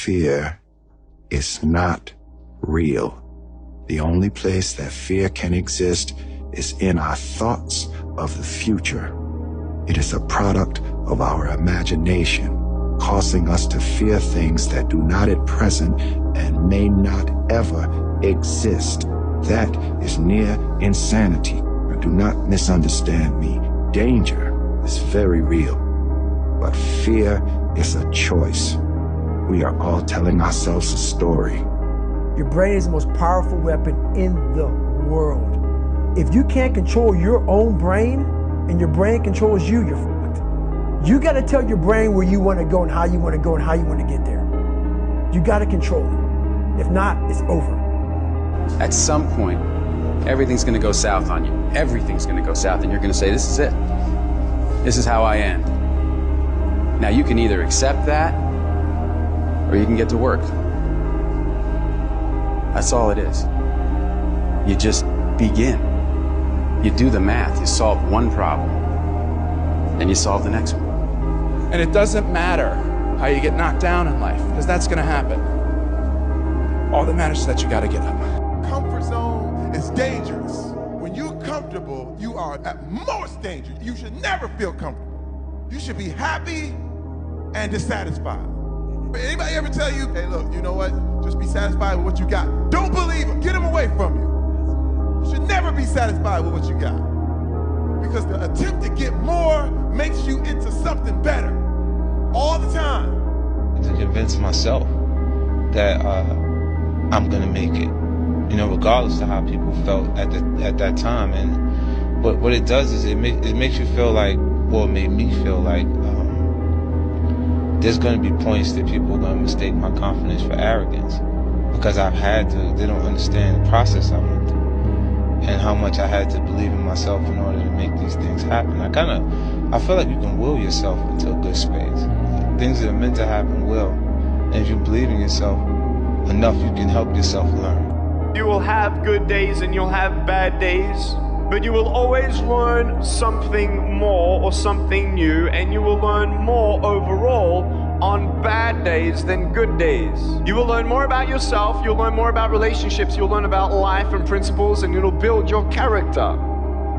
fear is not real. The only place that fear can exist is in our thoughts of the future. It is a product of our imagination, causing us to fear things that do not at present and may not ever exist. That is near insanity. Do not misunderstand me. Danger is very real, but fear is a choice. We are all telling ourselves a story. Your brain is the most powerful weapon in the world. If you can't control your own brain and your brain controls you, you're fucked. You gotta tell your brain where you wanna go and how you wanna go and how you wanna get there. You gotta control it. If not, it's over. At some point, everything's gonna go south on you. Everything's gonna go south and you're gonna say, this is it. This is how I end. Now you can either accept that or you can get to work. That's all it is. You just begin. You do the math, you solve one problem, then you solve the next one. And it doesn't matter how you get knocked down in life, because that's gonna happen. All that matters is that you gotta get up. Comfort zone is dangerous. When you're comfortable, you are at most danger. You should never feel comfortable. You should be happy and dissatisfied. Anybody ever tell you, hey look, you know what? Just be satisfied with what you got. Don't believe them, get them away from you. You should never be satisfied with what you got. Because the attempt to get more makes you into something better all the time. To convince myself that I'm gonna make it, you know, regardless of how people felt at that time. And what it does is it makes you feel like, well, it made me feel like there's gonna be points that people are gonna mistake my confidence for arrogance, because I've had to. They don't understand the process I went through and how much I had to believe in myself in order to make these things happen. I feel like you can will yourself into a good space. Things that are meant to happen will. And if you believe in yourself enough, you can help yourself learn. You will have good days and you'll have bad days, but you will always learn something more or something new, and you will learn more overall on bad days than good days. You will learn more about yourself, you'll learn more about relationships, you'll learn about life and principles, and it'll build your character.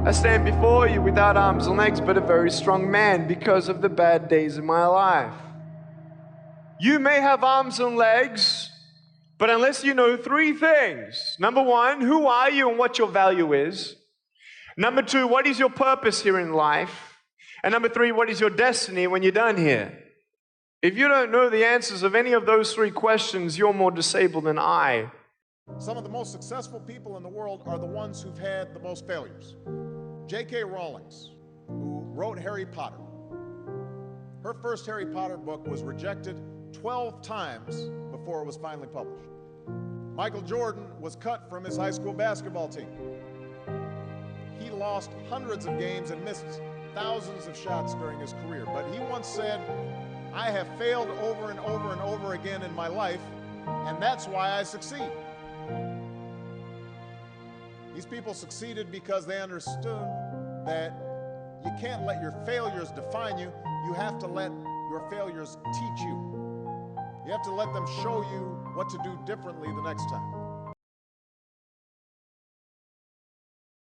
I stand before you without arms and legs, but a very strong man because of the bad days in my life. You may have arms and legs, but unless you know three things. Number one, who are you and what your value is? Number two, what is your purpose here in life? And number three, what is your destiny when you're done here? If you don't know the answers of any of those three questions, you're more disabled than I. Some of the most successful people in the world are the ones who've had the most failures. J.K. Rowling's, who wrote Harry Potter. Her first Harry Potter book was rejected 12 times before it was finally published. Michael Jordan was cut from his high school basketball team. He lost hundreds of games and missed thousands of shots during his career, but he once said, I have failed over and over and over again in my life, and that's why I succeed. These people succeeded because they understood that you can't let your failures define you. You have to let your failures teach you. You have to let them show you what to do differently the next time.